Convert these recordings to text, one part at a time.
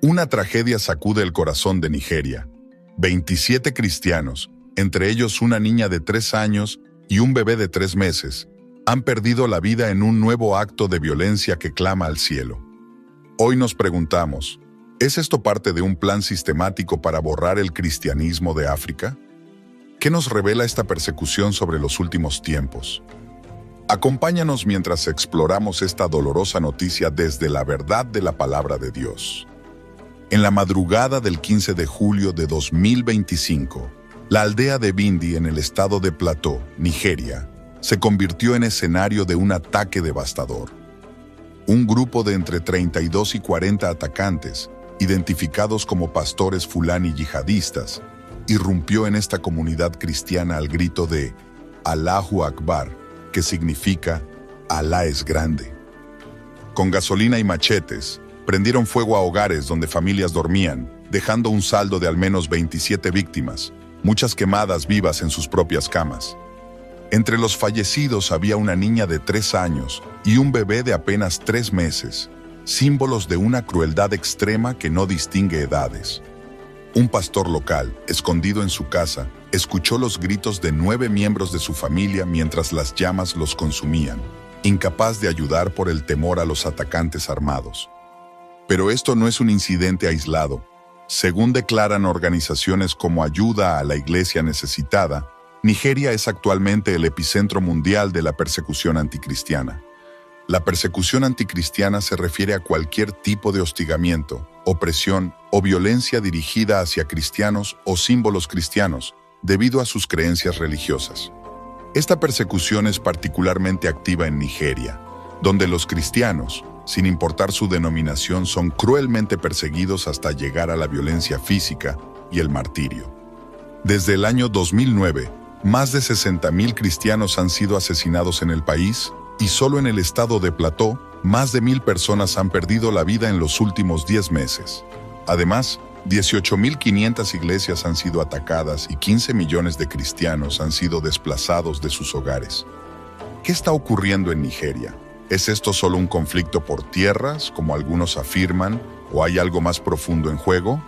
Una tragedia sacude el corazón de Nigeria. 27 cristianos, entre ellos una niña de 3 años y un bebé de 3 meses, han perdido la vida en un nuevo acto de violencia que clama al cielo. Hoy nos preguntamos, ¿es esto parte de un plan sistemático para borrar el cristianismo de África? ¿Qué nos revela esta persecución sobre los últimos tiempos? Acompáñanos mientras exploramos esta dolorosa noticia desde la verdad de la palabra de Dios. En la madrugada del 15 de julio de 2025, la aldea de Bindi en el estado de Plateau, Nigeria, se convirtió en escenario de un ataque devastador. Un grupo de entre 32 y 40 atacantes, identificados como pastores fulani yihadistas, irrumpió en esta comunidad cristiana al grito de Allahu Akbar, que significa Alá es grande. Con gasolina y machetes, prendieron fuego a hogares donde familias dormían, dejando un saldo de al menos 27 víctimas, muchas quemadas vivas en sus propias camas. Entre los fallecidos había una niña de 3 años y un bebé de apenas 3 meses, símbolos de una crueldad extrema que no distingue edades. Un pastor local, escondido en su casa, escuchó los gritos de 9 miembros de su familia mientras las llamas los consumían, incapaz de ayudar por el temor a los atacantes armados. Pero esto no es un incidente aislado. Según declaran organizaciones como Ayuda a la Iglesia Necesitada, Nigeria es actualmente el epicentro mundial de la persecución anticristiana. La persecución anticristiana se refiere a cualquier tipo de hostigamiento, opresión o violencia dirigida hacia cristianos o símbolos cristianos, debido a sus creencias religiosas. Esta persecución es particularmente activa en Nigeria, donde los cristianos, sin importar su denominación, son cruelmente perseguidos hasta llegar a la violencia física y el martirio. Desde el año 2009, más de 60.000 cristianos han sido asesinados en el país y solo en el estado de Plateau, más de 1.000 personas han perdido la vida en los últimos 10 meses. Además, 18.500 iglesias han sido atacadas y 15 millones de cristianos han sido desplazados de sus hogares. ¿Qué está ocurriendo en Nigeria? ¿Es esto solo un conflicto por tierras, como algunos afirman, o hay algo más profundo en juego?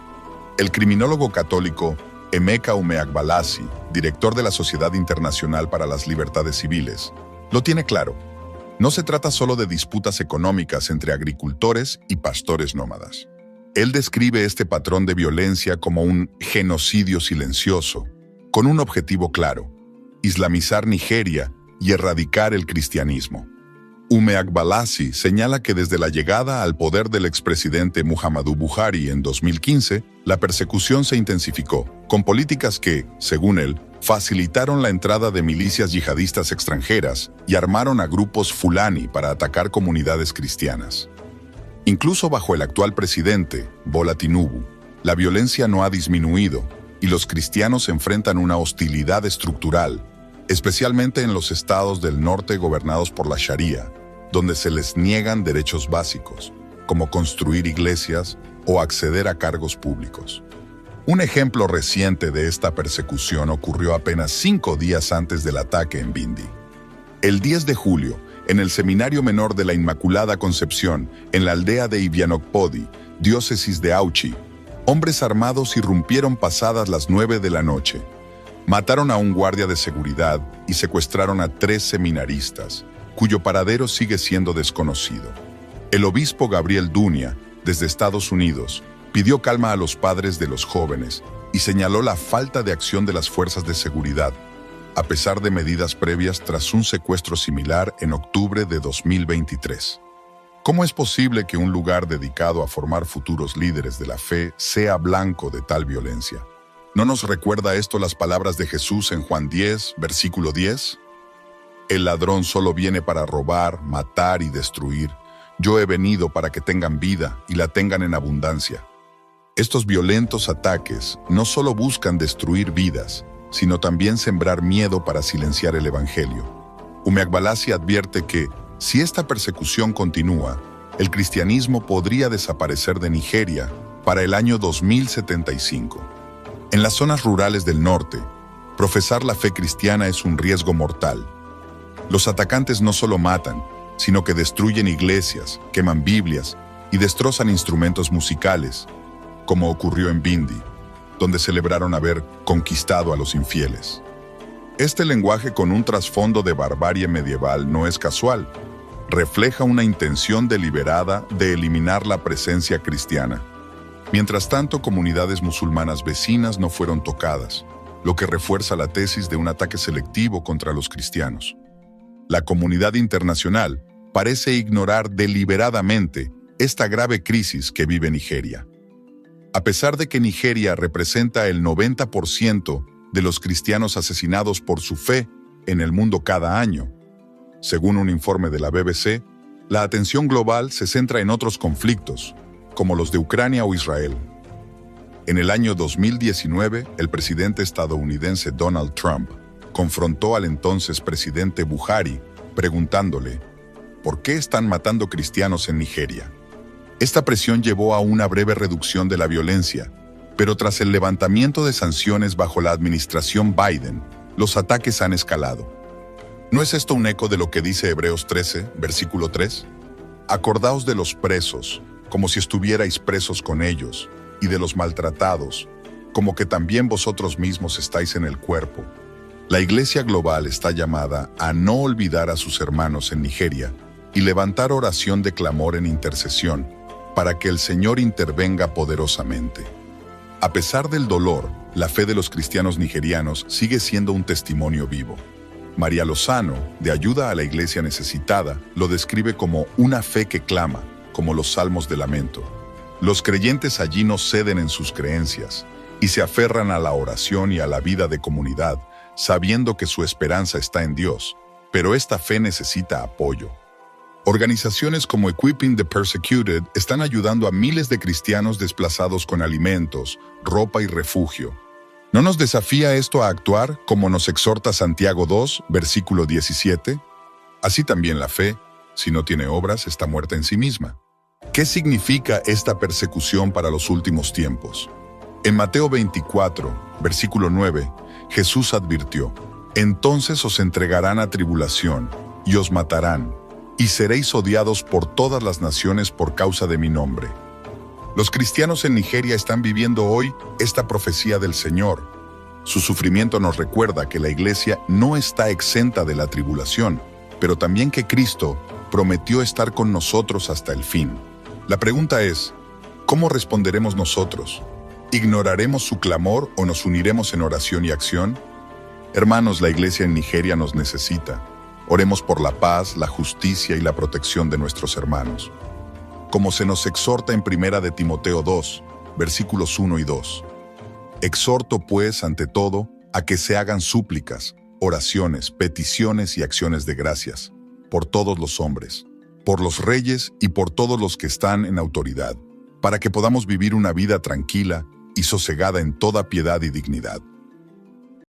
El criminólogo católico Emeka Umeagbalasi, director de la Sociedad Internacional para las Libertades Civiles, lo tiene claro. No se trata solo de disputas económicas entre agricultores y pastores nómadas. Él describe este patrón de violencia como un genocidio silencioso, con un objetivo claro: islamizar Nigeria y erradicar el cristianismo. Umeagbalasi señala que desde la llegada al poder del expresidente Muhammadu Buhari en 2015, la persecución se intensificó, con políticas que, según él, facilitaron la entrada de milicias yihadistas extranjeras y armaron a grupos fulani para atacar comunidades cristianas. Incluso bajo el actual presidente, Bola Tinubu, la violencia no ha disminuido y los cristianos enfrentan una hostilidad estructural, especialmente en los estados del norte gobernados por la Sharia, donde se les niegan derechos básicos, como construir iglesias o acceder a cargos públicos. Un ejemplo reciente de esta persecución ocurrió apenas 5 días antes del ataque en Bindi. El 10 de julio, en el Seminario Menor de la Inmaculada Concepción, en la aldea de Ibianokpodi, diócesis de Auchi, hombres armados irrumpieron pasadas las 9 de la noche. Mataron a un guardia de seguridad y secuestraron a 3 seminaristas, cuyo paradero sigue siendo desconocido. El obispo Gabriel Dunia, desde Estados Unidos, pidió calma a los padres de los jóvenes y señaló la falta de acción de las fuerzas de seguridad, a pesar de medidas previas tras un secuestro similar en octubre de 2023. ¿Cómo es posible que un lugar dedicado a formar futuros líderes de la fe sea blanco de tal violencia? ¿No nos recuerda esto las palabras de Jesús en Juan 10, versículo 10? El ladrón solo viene para robar, matar y destruir. Yo he venido para que tengan vida y la tengan en abundancia. Estos violentos ataques no solo buscan destruir vidas, sino también sembrar miedo para silenciar el Evangelio. Umeagbalasi advierte que, si esta persecución continúa, el cristianismo podría desaparecer de Nigeria para el año 2075. En las zonas rurales del norte, profesar la fe cristiana es un riesgo mortal. Los atacantes no solo matan, sino que destruyen iglesias, queman Biblias y destrozan instrumentos musicales, como ocurrió en Bindi, donde celebraron haber conquistado a los infieles. Este lenguaje con un trasfondo de barbarie medieval no es casual. Refleja una intención deliberada de eliminar la presencia cristiana. Mientras tanto, comunidades musulmanas vecinas no fueron tocadas, lo que refuerza la tesis de un ataque selectivo contra los cristianos. La comunidad internacional parece ignorar deliberadamente esta grave crisis que vive Nigeria. A pesar de que Nigeria representa el 90% de los cristianos asesinados por su fe en el mundo cada año, según un informe de la BBC, la atención global se centra en otros conflictos, como los de Ucrania o Israel. En el año 2019, el presidente estadounidense Donald Trump confrontó al entonces presidente Buhari, preguntándole, ¿por qué están matando cristianos en Nigeria? Esta presión llevó a una breve reducción de la violencia, pero tras el levantamiento de sanciones bajo la administración Biden, los ataques han escalado. ¿No es esto un eco de lo que dice Hebreos 13, versículo 3? Acordaos de los presos, como si estuvierais presos con ellos, y de los maltratados, como que también vosotros mismos estáis en el cuerpo. La Iglesia Global está llamada a no olvidar a sus hermanos en Nigeria y levantar oración de clamor en intercesión para que el Señor intervenga poderosamente. A pesar del dolor, la fe de los cristianos nigerianos sigue siendo un testimonio vivo. María Lozano, de Ayuda a la Iglesia Necesitada, lo describe como una fe que clama, como los salmos de lamento. Los creyentes allí no ceden en sus creencias y se aferran a la oración y a la vida de comunidad, sabiendo que su esperanza está en Dios, pero esta fe necesita apoyo. Organizaciones como Equipping the Persecuted están ayudando a miles de cristianos desplazados con alimentos, ropa y refugio. ¿No nos desafía esto a actuar como nos exhorta Santiago 2, versículo 17? Así también la fe, si no tiene obras, está muerta en sí misma. ¿Qué significa esta persecución para los últimos tiempos? En Mateo 24, versículo 9, Jesús advirtió, «Entonces os entregarán a tribulación y os matarán, y seréis odiados por todas las naciones por causa de mi nombre». Los cristianos en Nigeria están viviendo hoy esta profecía del Señor. Su sufrimiento nos recuerda que la Iglesia no está exenta de la tribulación, pero también que Cristo prometió estar con nosotros hasta el fin. La pregunta es, ¿cómo responderemos nosotros? ¿Ignoraremos su clamor o nos uniremos en oración y acción? Hermanos, la Iglesia en Nigeria nos necesita. Oremos por la paz, la justicia y la protección de nuestros hermanos. Como se nos exhorta en 1 de Timoteo 2, versículos 1 y 2. Exhorto pues, ante todo, a que se hagan súplicas, oraciones, peticiones y acciones de gracias, por todos los hombres, por los reyes y por todos los que están en autoridad, para que podamos vivir una vida tranquila y sosegada en toda piedad y dignidad.